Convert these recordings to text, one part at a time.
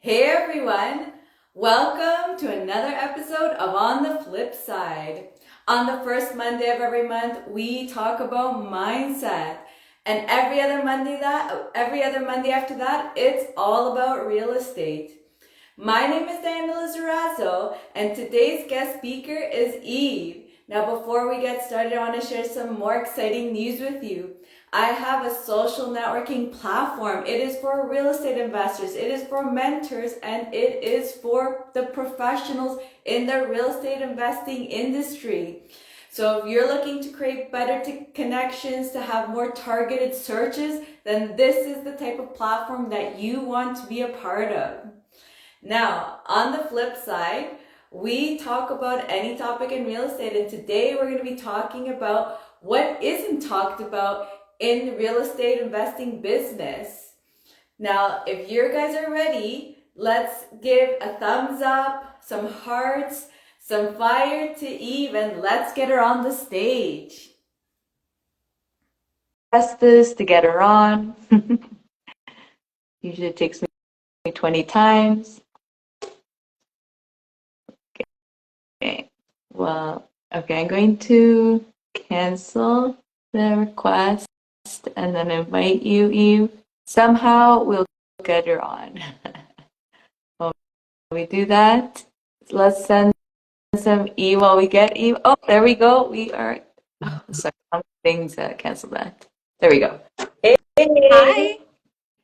Hey everyone, welcome to another episode of On the Flip Side. On the first Monday of every month, we talk about mindset. And every other Monday after that, it's all about real estate. My name is Lizarazo, and today's guest speaker is Eve. Now, before we get started, I want to share some more exciting news with you. I have a social networking platform. It is for real estate investors, it is for mentors, and it is for the professionals in the real estate investing industry. So if you're looking to create better connections, to have more targeted searches, then this is the type of platform that you want to be a part of. Now, on the flip side, we talk about any topic in real estate, and today we're going to be talking about what isn't talked about in the real estate investing business. Now, if you guys are ready, let's give a thumbs up, some hearts, some fire to Eve, and let's get her on the stage. Press this to get her on. Usually it takes me 20 times. Okay, well, okay, I'm going to cancel the request and then invite you, Eve. Somehow we'll get her on. While we do that, let's send some Eve while we get Eve. Oh, there we go. We are. Oh, sorry, some things cancel that. There we go. Hey. Hi,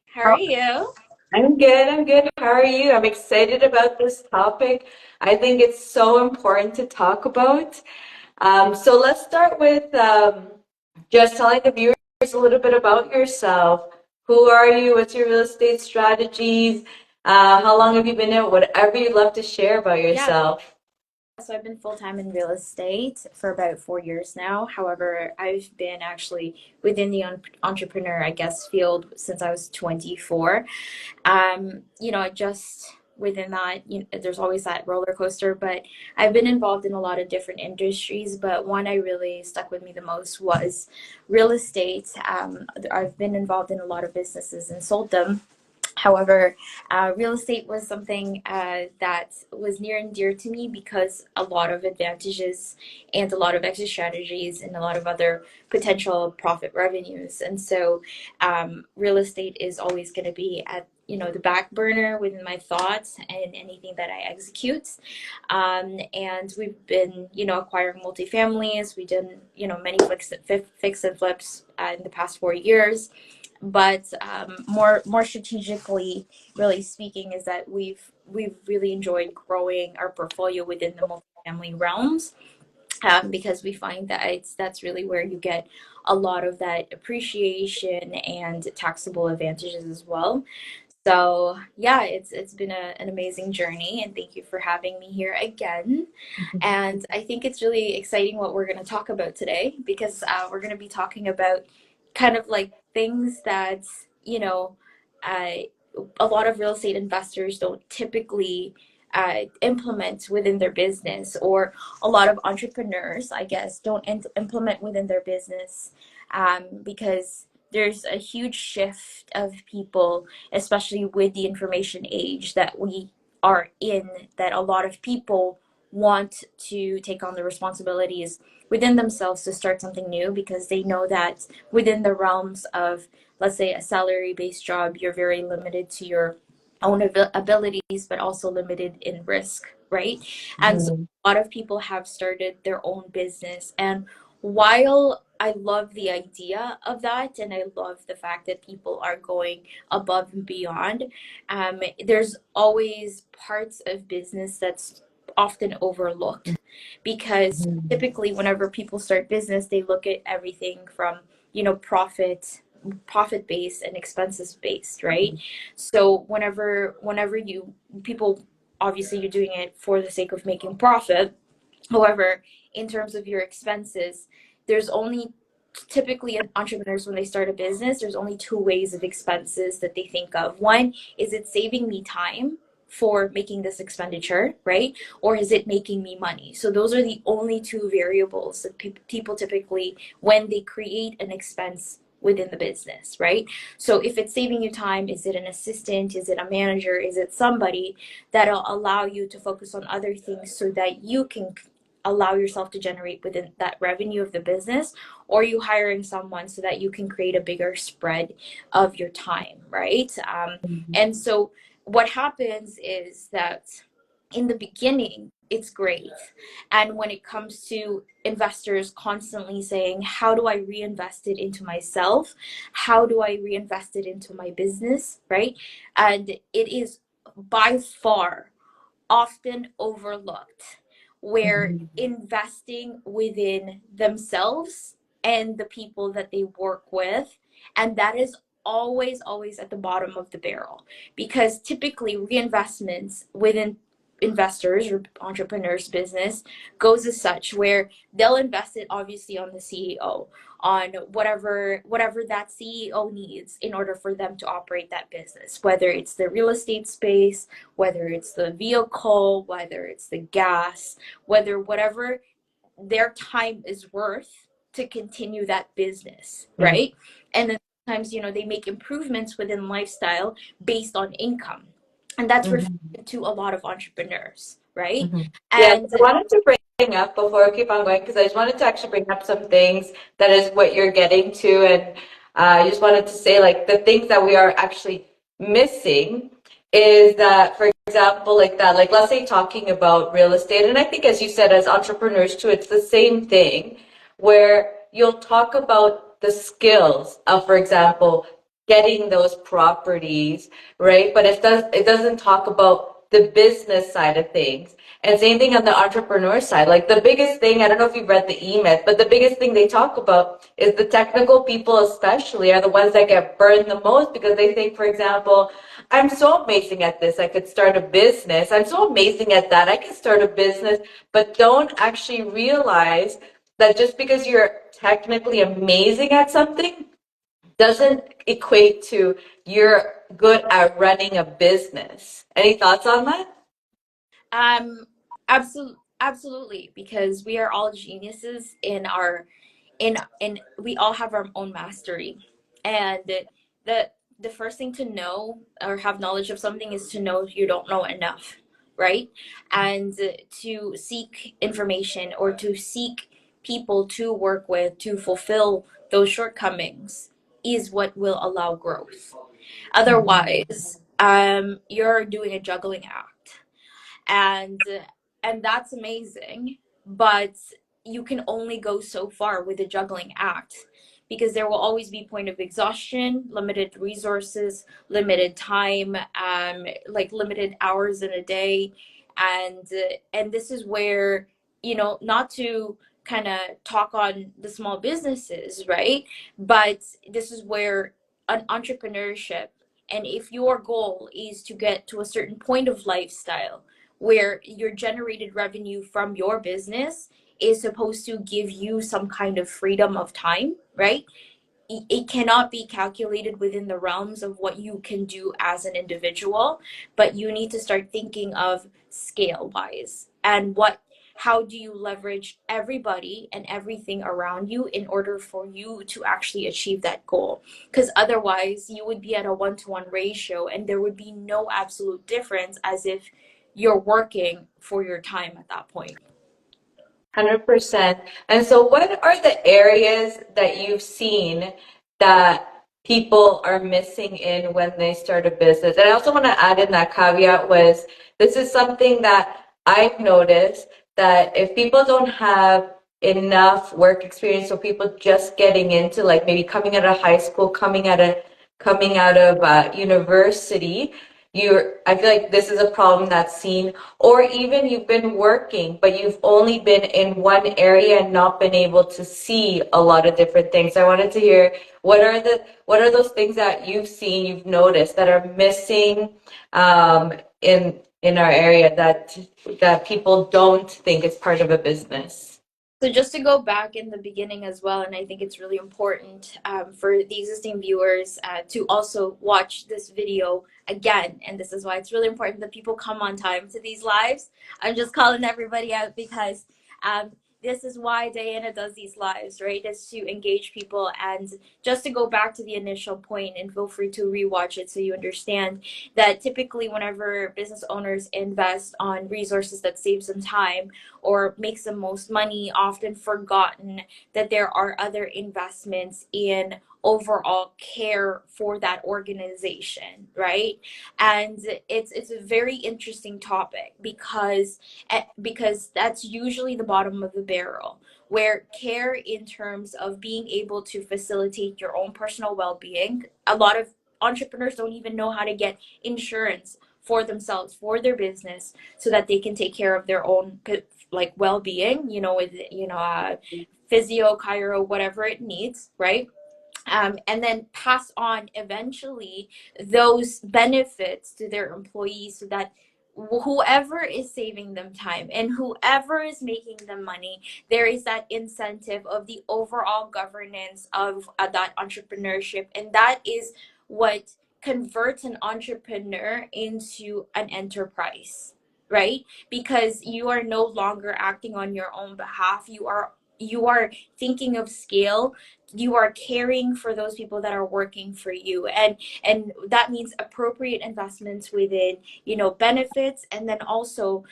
how are you? I'm good. I'm good. How are you? I'm excited about this topic. I think it's so important to talk about. So let's start with just telling the viewers a little bit about yourself. Who are you? What's your real estate strategies? How long have you been in it? Whatever you'd love to share about Yeah, yourself. so I've been full-time in real estate for about 4 years now. However, I've been actually within the entrepreneur, I guess, field since I was 24. Just within that, there's always that roller coaster, but I've been involved in a lot of different industries, but one I really stuck with me the most was real estate. I've been involved in a lot of businesses and sold them. However, real estate was something that was near and dear to me because a lot of advantages and a lot of exit strategies and a lot of other potential profit revenues. And so, real estate is always going to be at the back burner within my thoughts and anything that I execute. And we've been acquiring multifamilies. We did many fix and flips in the past 4 years, but more strategically, really speaking, is that we've really enjoyed growing our portfolio within the multifamily realms, because we find that that's really where you get a lot of that appreciation and taxable advantages as well. So yeah, it's been an amazing journey, and thank you for having me here again. And I think it's really exciting what we're going to talk about today, because we're going to be talking about kind of like things that, uh, a lot of real estate investors don't typically implement within their business, or a lot of entrepreneurs, I guess, don't implement within their business, because there's a huge shift of people, especially with the information age that we are in, that a lot of people want to take on the responsibilities within themselves to start something new, because they know that within the realms of, let's say, a salary based job, you're very limited to your own abilities, but also limited in risk, right? And so Mhm. a lot of people have started their own business. And while I love the idea of that, and I love the fact that people are going above and beyond, there's always parts of business that's often overlooked, because Mhm. typically whenever people start business, they look at everything from profit based and expenses based, right? So whenever you people, obviously you're doing it for the sake of making profit. However, in terms of your expenses, there's only typically entrepreneurs, when they start a business, there's only two ways of expenses that they think of. One, is it saving me time for making this expenditure, right? Or is it making me money? So those are the only two variables that people typically, when they create an expense, within the business, right? So if it's saving you time, is it an assistant? Is it a manager? Is it somebody that'll allow you to focus on other things so that you can allow yourself to generate within that revenue of the business? Or are you hiring someone so that you can create a bigger spread of your time, right? And so what happens is that in the beginning, it's great. And when it comes to investors constantly saying, how do I reinvest it into myself? How do I reinvest it into my business, right? And it is by far often overlooked, where investing within themselves and the people that they work with, and that is always at the bottom of the barrel, because typically reinvestments within investors or entrepreneurs business goes as such where they'll invest it obviously on the CEO, on whatever that CEO needs in order for them to operate that business, whether it's the real estate space, whether it's the vehicle, whether it's the gas, whatever their time is worth to continue that business, right? And then sometimes, they make improvements within lifestyle based on income. And that's reflected to a lot of entrepreneurs, right? Yes, And I wanted to bring up before I keep on going because I just wanted to actually bring up some things that is what you're getting to, and I just wanted to say like the things that we are actually missing is that, for example, like that, like let's say talking about real estate, and I think as you said, as entrepreneurs too, it's the same thing where you'll talk about the skills of, for example, getting those properties, right? But it doesn't talk about the business side of things. And same thing on the entrepreneur side. Like the biggest thing, I don't know if you've read the E-Myth, but the biggest thing they talk about is the technical people especially are the ones that get burned the most because they think, for example, I'm so amazing at this, I could start a business. I'm so amazing at that, I could start a business, but don't actually realize that just because you're technically amazing at something doesn't equate to you're good at running a business. Any thoughts on that? um absolutely, because we are all geniuses in we all have our own mastery. And the the first thing to know or have knowledge of something is to know you don't know enough, right? And to seek information or to seek people to work with to fulfill those shortcomings is what will allow growth. Otherwise, you're doing a juggling act, and that's amazing, but you can only go so far with a juggling act, because there will always be point of exhaustion, limited resources, limited time, like limited hours in a day. And this is where, not to kind of talk on the small businesses, right? But this is where an entrepreneurship, and if your goal is to get to a certain point of lifestyle where your generated revenue from your business is supposed to give you some kind of freedom of time, right? It cannot be calculated within the realms of what you can do as an individual, but you need to start thinking of scale wise, and how do you leverage everybody and everything around you in order for you to actually achieve that goal? Because otherwise you would be at a 1-to-1 ratio and there would be no absolute difference, as if you're working for your time at that point. 100%. And so, what are the areas that you've seen that people are missing in when they start a business? And I also want to add in that caveat was this is something that I've noticed that if people don't have enough work experience, so people just getting into like maybe coming out of high school, coming out of university, I feel like this is a problem that's seen, or even you've been working, but you've only been in one area and not been able to see a lot of different things. I wanted to hear what are those things that you've seen, you've noticed that are missing in our area that people don't think is part of a business. So just to go back in the beginning as well, and I think it's really important for the existing viewers to also watch this video again. And this is why it's really important that people come on time to these lives. I'm just calling everybody out because this is why Diana does these lives, right? Is to engage people. And just to go back to the initial point, and feel free to rewatch it so you understand that typically whenever business owners invest on resources that saves them time or makes the most money, often forgotten that there are other investments in overall care for that organization, right? And it's a very interesting topic because that's usually the bottom of the barrel, where care in terms of being able to facilitate your own personal well-being. A lot of entrepreneurs don't even know how to get insurance for themselves, for their business, so that they can take care of their own like well-being, with physio, chiro, whatever it needs, right? And then pass on eventually those benefits to their employees, so that whoever is saving them time and whoever is making them money, there is that incentive of the overall governance of that entrepreneurship. And that is what converts an entrepreneur into an enterprise, right? Because you are no longer acting on your own behalf. You are thinking of scale. You are caring for those people that are working for you, and that means appropriate investments within benefits, and then also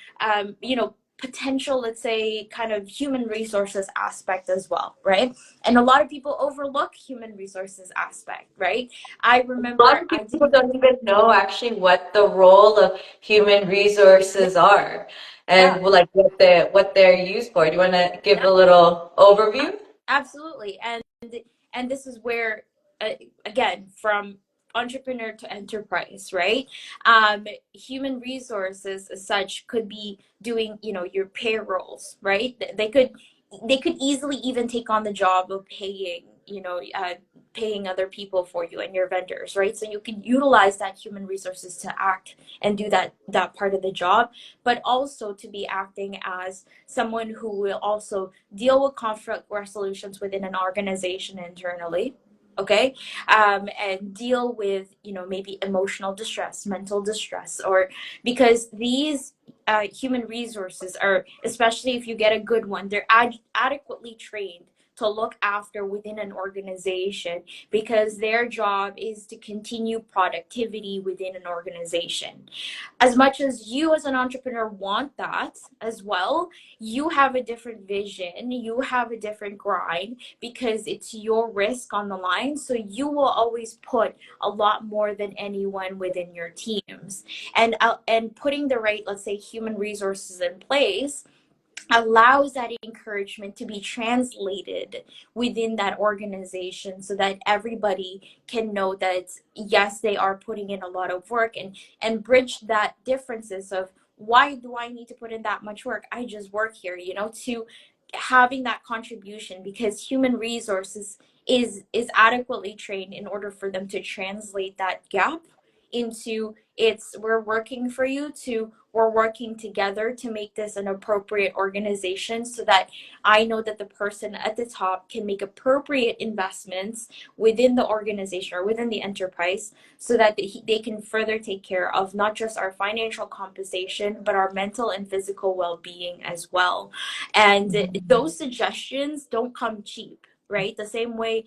potential, let's say, kind of human resources aspect as well, right? And a lot of people overlook human resources aspect, right? I A lot remember of I people did. don't even know actually what the role of human Yeah, resources are yeah, and like what they're used for. Do you want to give yeah. a little overview? Absolutely. And this is where, uh, again, from entrepreneur to enterprise, right? Human resources as such could be doing, your payrolls, right? They could easily even take on the job of paying other people for you and your vendors, right? So you can utilize that human resources to act and do that part of the job, but also to be acting as someone who will also deal with conflict resolutions within an organization internally. Okay. And deal with maybe emotional distress, mental distress, or because these human resources are, especially if you get a good one, they're adequately trained to look after within an organization, because their job is to continue productivity within an organization. As much as you as an entrepreneur want that as well, you have a different vision, you have a different grind, because it's your risk on the line. So you will always put a lot more than anyone within your teams. And putting the right, let's say, human resources in place allows that encouragement to be translated within that organization, so that everybody can know that yes, they are putting in a lot of work, and bridge that differences of, why do I need to put in that much work? I just work here, to having that contribution, because human resources is adequately trained in order for them to translate that gap into, it's, we're working for you, to, we're working together to make this an appropriate organization, so that I know that the person at the top can make appropriate investments within the organization or within the enterprise, so that they can further take care of not just our financial compensation, but our mental and physical well-being as well. And those suggestions don't come cheap, right? The same way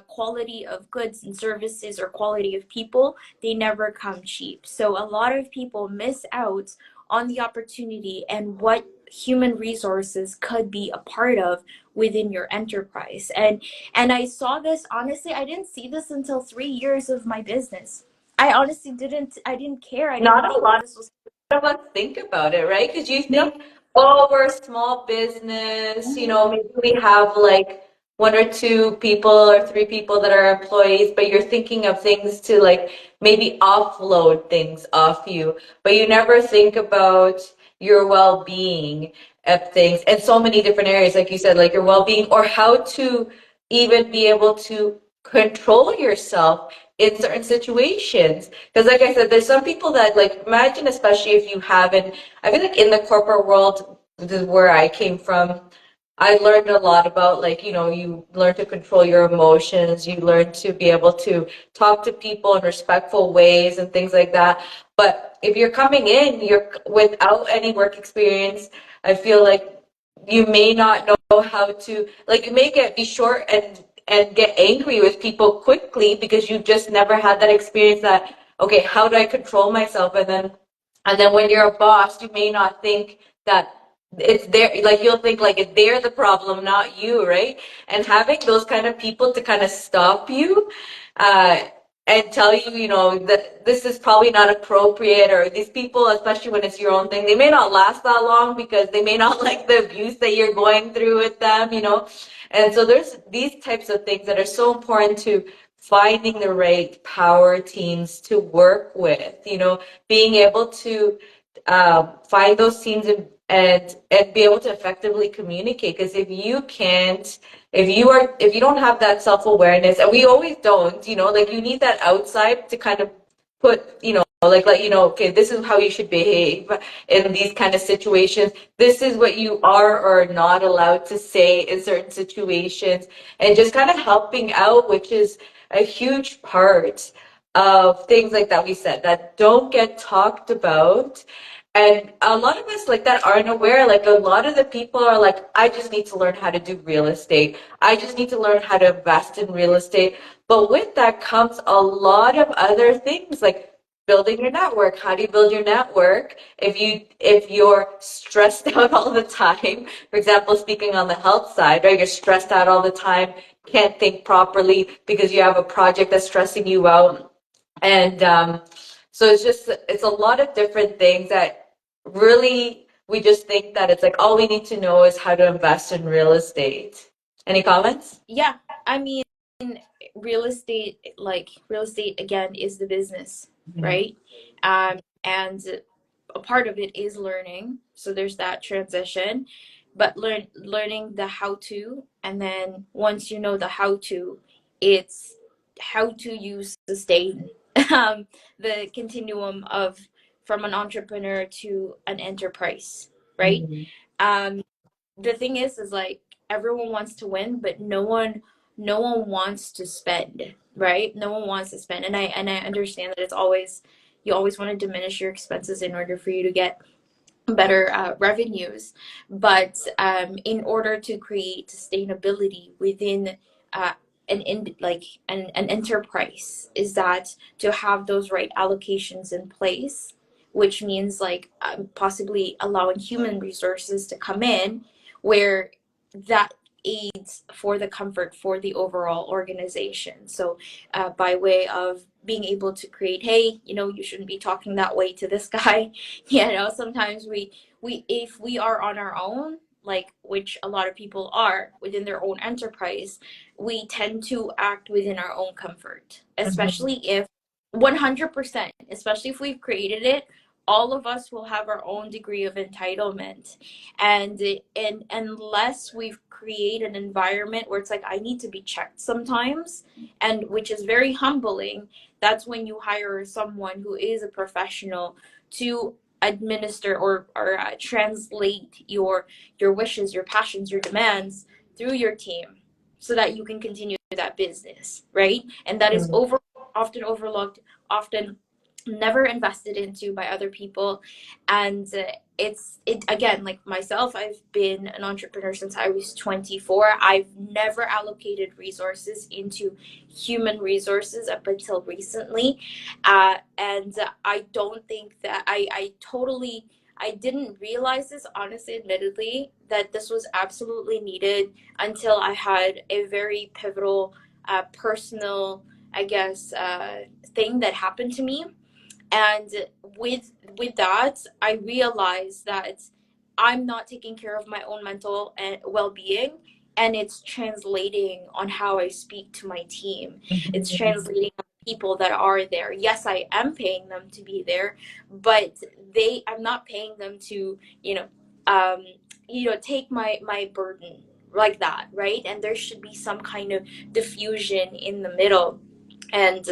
quality of goods and services or quality of people, they never come cheap. So a lot of people miss out on the opportunity and what human resources could be a part of within your enterprise. And I saw this, honestly, I didn't see this until 3 years of my business. I honestly didn't care. I didn't Not a think that lot this was. of us think about it, right? Because you No. think, oh, we're a small business, maybe we have like one or two people or three people that are employees, but you're thinking of things to like maybe offload things off you, but you never think about your well-being of things in so many different areas, like you said, like your well-being or how to even be able to control yourself in certain situations. Because, like I said, there's some people that, like, imagine, especially if you haven't, I feel like in the corporate world, this is where I came from. I learned a lot about, like, you learn to control your emotions, you learn to be able to talk to people in respectful ways and things like that. But if you're coming in, you're without any work experience, I feel like you may not know how to, like, you may be short and get angry with people quickly because you've just never had that experience that, okay, how do I control myself? And then when you're a boss, you may not think that it's there, like you'll think like they're the problem, not you, right? And having those kind of people to kind of stop you, uh, and tell you, that this is probably not appropriate, or these people, especially when it's your own thing, they may not last that long because they may not like the abuse that you're going through with them. And so there's these types of things that are so important to finding the right power teams to work with, being able to find those teams and be able to effectively communicate. Because if you don't have that self-awareness, and we always don't, like you need that outside to kind of put, like let you know, okay, this is how you should behave in these kind of situations. This is what you are or not allowed to say in certain situations, and just kind of helping out, which is a huge part of things like that we said that don't get talked about. And a lot of us like that aren't aware. Like a lot of the people are like, I just need to learn how to do real estate. I just need to learn how to invest in real estate. But with that comes a lot of other things like building your network. How do you build your network if you're stressed out all the time? For example, speaking on the health side, right? You're stressed out all the time, can't think properly because you have a project that's stressing you out. And so it's a lot of different things that really we just think that it's like all we need to know is how to invest in real estate. Any comments? Yeah, I mean, real estate again is the business, Mhm. right? And a part of it is learning. So there's that transition, but learning the how to, and then once you know the how to, it's how to use sustain the continuum of from an entrepreneur to an enterprise, right? Mhm. Um, the thing is like everyone wants to win, but no one wants to spend, right? No one wants to spend, and I understand that it's always you always want to diminish your expenses in order for you to get better revenues. But in order to create sustainability within uh, an enterprise, is that to have those right allocations in place, which means like possibly allowing human resources to come in where that aids for the comfort for the overall organization. So by way of being able to create, hey, you shouldn't be talking that way to this guy. Sometimes we if we are on our own, like which a lot of people are within their own enterprise, we tend to act within our own comfort, Mhm. especially if 100%, especially if we've created it, all of us will have our own degree of entitlement. And unless we've created an environment where it's like I need to be checked sometimes, and which is very humbling, that's when you hire someone who is a professional to administer or translate your wishes, your passions, your demands through your team, so that you can continue that business, right? And that is Mhm. often overlooked, often never invested into by other people. And it again, like myself, I've been an entrepreneur since I was 24. I've never allocated resources into human resources up until recently. And I don't think that I totally I didn't realize this, honestly, admittedly, that this was absolutely needed until I had a very pivotal personal, I guess, thing that happened to me. And with that, I realized that I'm not taking care of my own mental and well-being, and it's translating on how I speak to my team. It's translating on people that are there. Yes, I am paying them to be there, but I'm not paying them to um take my burden like that, right? And there should be some kind of diffusion in the middle. And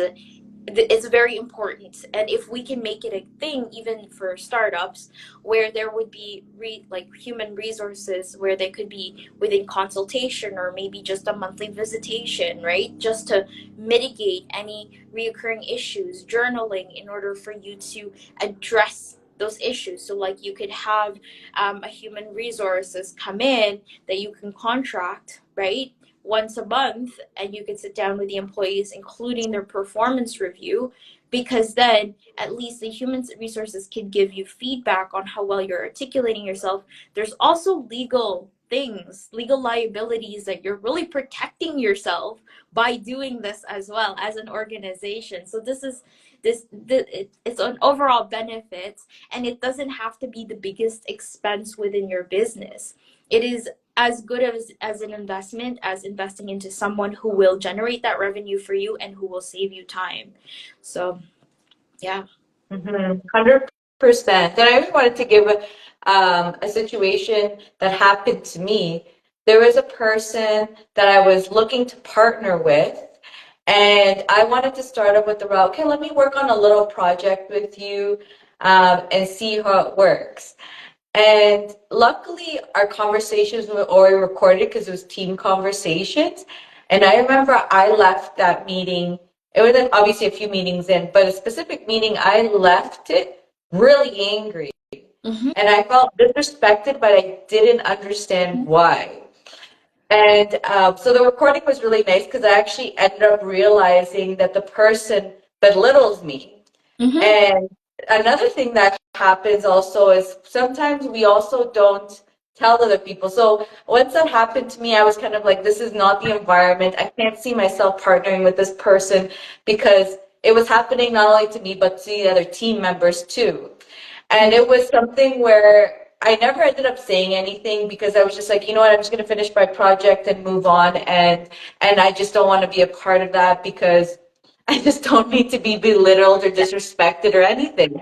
it's very important. And if we can make it a thing, even for startups, where there would be like human resources, where they could be within consultation or maybe just a monthly visitation, right, just to mitigate any reoccurring issues, journaling in order for you to address those issues. So like you could have a human resources come in that you can contract, right, once a month, and you can sit down with the employees, including their performance review, because then at least the human resources can give you feedback on how well you're articulating yourself. There's also legal things, legal liabilities, that you're really protecting yourself by doing this as well as an organization. So it's an overall benefit, and it doesn't have to be the biggest expense within your business. It is as good as an investment as investing into someone who will generate that revenue for you and who will save you time. So yeah. 100%. And I just wanted to give a situation that happened to me. There was a person that I was looking to partner with, and I wanted to start off with the route, okay, let me work on a little project with you and see how it works. And luckily, our conversations were already recorded because it was team conversations. And I remember I left that meeting. It was obviously a few meetings in, but a specific meeting, I left it really angry. Mm-hmm. And I felt disrespected, but I didn't understand why. And so the recording was really nice because I actually ended up realizing that the person belittles me. Mm-hmm. And another thing that happens also is sometimes we also don't tell other people. So once that happened to me, I was kind of like, this is not the environment. I can't see myself partnering with this person because it was happening not only to me, but to the other team members too. And it was something where I never ended up saying anything because I was just like, you know what, I'm just going to finish my project and move on. And I just don't want to be a part of that because I just don't need to be belittled or disrespected or anything.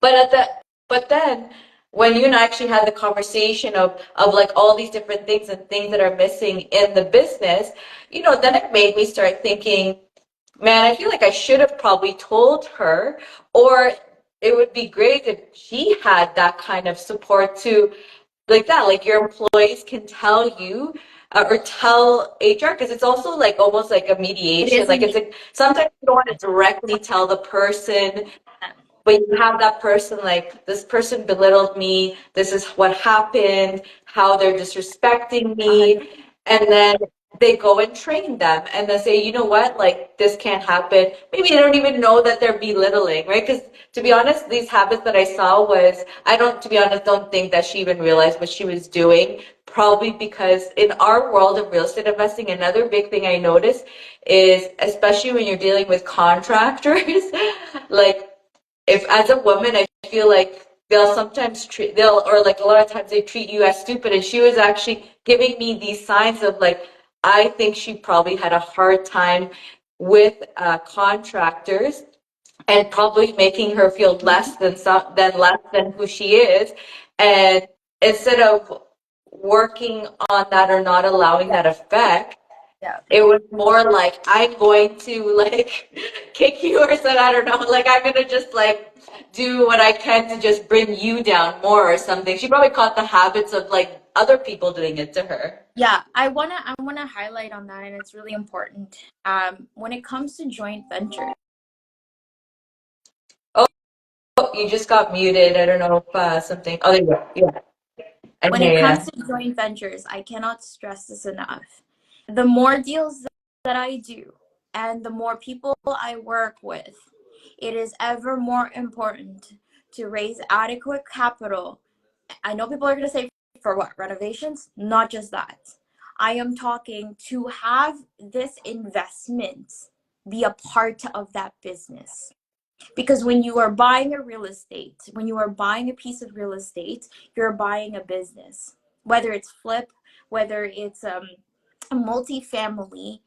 But at the but then when you and I actually had the conversation of like all these different things and things that are missing in the business, then it made me start thinking, man, I feel like I should have probably told her, or it would be great if she had that kind of support to like that, like your employees can tell you or tell HR because it's also like almost like a It mediation. is a Like it's need. like sometimes you don't want to directly tell the person, but you have that person like this person belittled me, this is what happened, how they're disrespecting me, 100. and then they go and train them and they say, you know what, like this can't happen. Maybe they don't even know that they're belittling, right? Because to be honest, these habits that I saw was I don't, to be honest, don't think that she even realized what she was doing. Probably because in our world of real estate investing, another big thing I noticed is, especially when you're dealing with contractors, like if as a woman, I feel like they'll sometimes or like a lot of times they treat you as stupid. And she was actually giving me these signs of like, I think she probably had a hard time with contractors and probably making her feel less than who she is. And instead of working on that or not allowing Yeah. that effect, Yeah. it was more like I'm going to like kick you or something. I don't know. Like I'm gonna just like do what I can to just bring you down more or something. She probably caught the habits of like other people doing it to her. Yeah, I wanna highlight on that, and it's really important. When it comes to joint ventures, Oh, you just got muted. I don't know if something. Oh, there you go. Yeah, I when hear it comes ya. to joint ventures, I cannot stress this enough. The more deals that I do, and the more people I work with, it is ever more important to raise adequate capital. I know people are going to say, for what? Renovations? Not just that. I am talking to have this investment be a part of that business. Because when you are buying a real estate, when you are buying a piece of real estate, you're buying a business. Whether it's flip, whether it's a multifamily,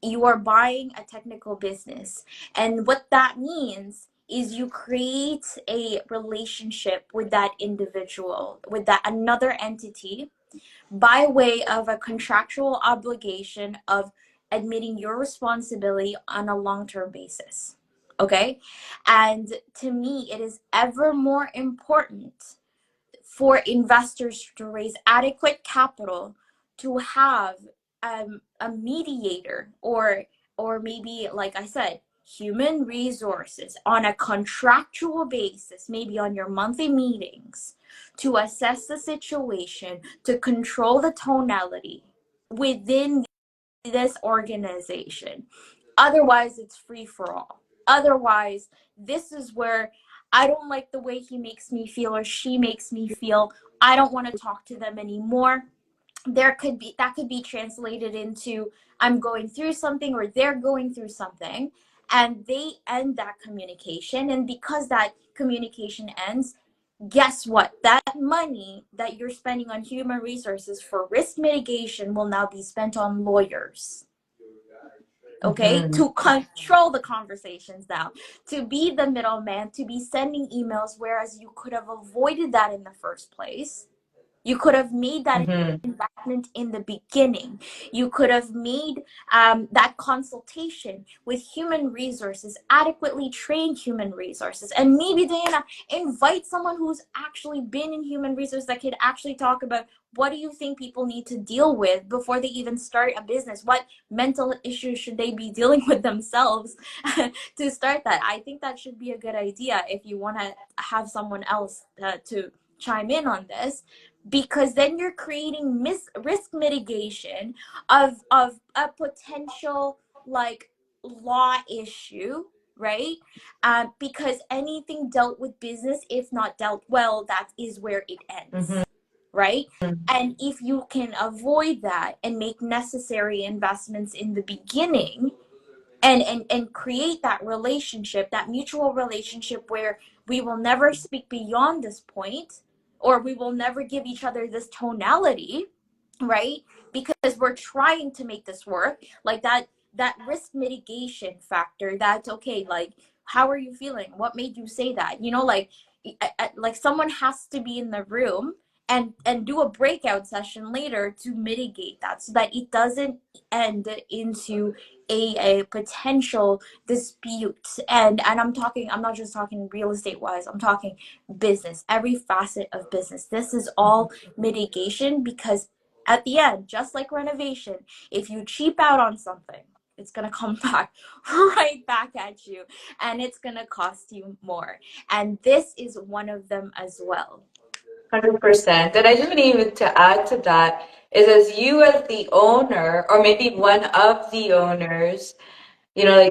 you are buying a technical business. And what that means is you create a relationship with that individual, with that another entity, by way of a contractual obligation of admitting your responsibility on a long-term basis. Okay? And to me, it is ever more important for investors to raise adequate capital to have a mediator, or maybe, like I said, human resources on a contractual basis, maybe on your monthly meetings, to assess the situation, to control the tonality within this organization. Otherwise, it's free for all. Otherwise, this is where I don't like the way he makes me feel or she makes me feel. I don't want to talk to them anymore. That could be translated into I'm going through something or they're going through something, and they end that communication. And because that communication ends, guess what? That money that you're spending on human resources for risk mitigation will now be spent on lawyers. Okay, to control the conversations now, to be the middleman, to be sending emails, whereas you could have avoided that in the first place. You could have made that investment in the beginning. You could have made that consultation with human resources, adequately trained human resources. And maybe, Diana, invite someone who's actually been in human resources that could actually talk about what do you think people need to deal with before they even start a business? What mental issues should they be dealing with themselves to start that? I think that should be a good idea if you want to have someone else to chime in on this, because then you're creating risk mitigation of a potential like law issue, right? Because anything dealt with business, if not dealt well, that is where it ends, right? And if you can avoid that and make necessary investments in the beginning, and create that relationship, that mutual relationship where we will never speak beyond this point, or we will never give each other this tonality, right? Because we're trying to make this work, like that risk mitigation factor. That's okay, like, how are you feeling? What made you say that? Like someone has to be in the room and do a breakout session later to mitigate that, so that it doesn't end into a potential dispute. And I'm not just talking real estate wise, I'm talking business, every facet of business. This is all mitigation, because at the end, just like renovation, if you cheap out on something, it's going to come back right back at you, and it's going to cost you more. And this is one of them as well. 100%. And I just even to add to that is, as you as the owner, or maybe one of the owners, you know,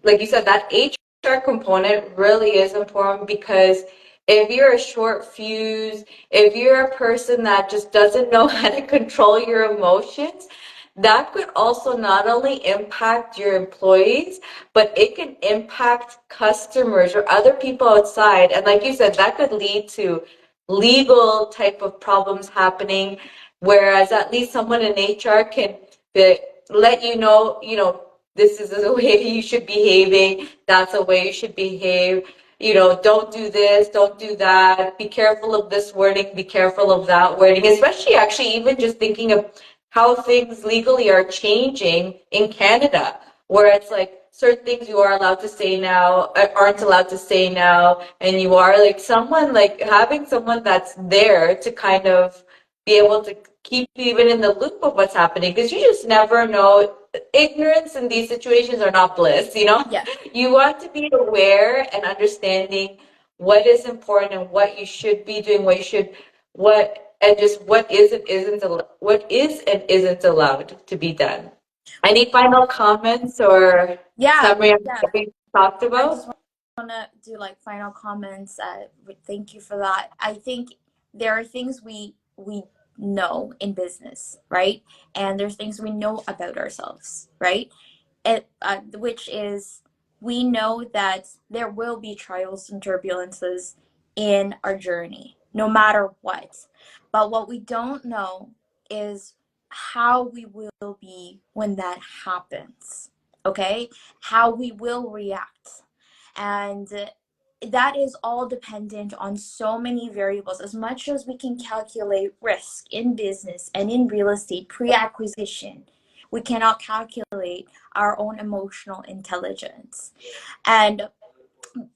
like you said, that HR component really is important, because if you're a short fuse, if you're a person that just doesn't know how to control your emotions, that could also not only impact your employees, but it can impact customers or other people outside. And like you said, that could lead to legal type of problems happening, whereas at least someone in HR can let you know, this is the way you should be behaving, that's the way you should behave, you know, don't do this, don't do that, be careful of this wording, be careful of that wording, especially actually even just thinking of how things legally are changing in Canada, where it's like certain things you are allowed to say now aren't allowed to say now, and you are like someone, like having someone that's there to kind of be able to keep you even in the loop of what's happening, because you just never know. Ignorance in these situations are not bliss, you know? Yeah. You want to be aware and understanding what is important and what you should be doing, and just what is and isn't allowed to be done. Any final comments or Yeah. summary of Yeah. what we talked I just about? want to do like final comments. Thank you for that. I think there are things we know in business, right? And there's things we know about ourselves, right? Which is, we know that there will be trials and turbulences in our journey, no matter what. But what we don't know is how we will be when that happens, okay? How we will react. And that is all dependent on so many variables. As much as we can calculate risk in business and in real estate pre-acquisition, we cannot calculate our own emotional intelligence. And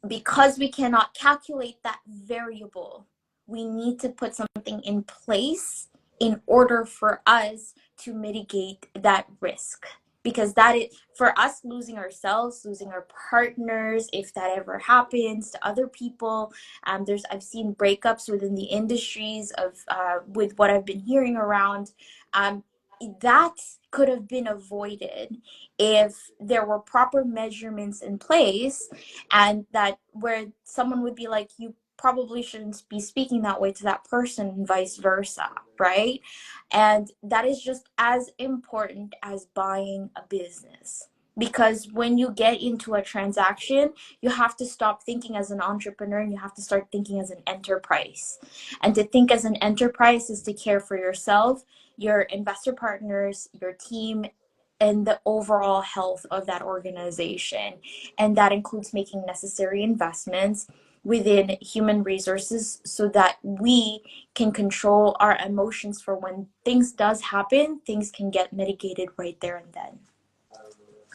because we cannot calculate that variable, we need to put something in place in order for us to mitigate that risk. because that is for us, losing ourselves, losing our partners, if that ever happens to other people. I've seen breakups within the industries of with what I've been hearing around. um, that could have been avoided if there were proper measurements in place, and that where someone would be like, you probably shouldn't be speaking that way to that person, and vice versa, right? And that is just as important as buying a business. Because when you get into a transaction, you have to stop thinking as an entrepreneur and you have to start thinking as an enterprise. And to think as an enterprise is to care for yourself, your investor partners, your team, and the overall health of that organization. And that includes making necessary investments within human resources so that we can control our emotions for when things does happen, things can get mitigated right there and then.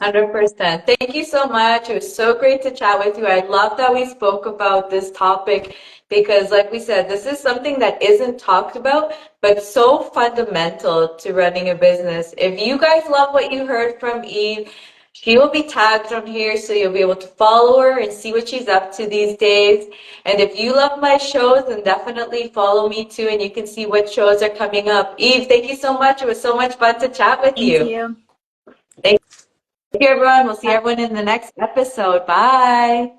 100%. Thank you so much. It was so great to chat with you. I love that we spoke about this topic because, like we said, this is something that isn't talked about, but so fundamental to running a business. If you guys love what you heard from Eve, she will be tagged on here so you'll be able to follow her and see what she's up to these days. And if you love my shows, then definitely follow me too, and you can see what shows are coming up. Eve, thank you so much. It was so much fun to chat with Thank you. you. Thank you, everyone. We'll see Bye. everyone in the next episode. Bye.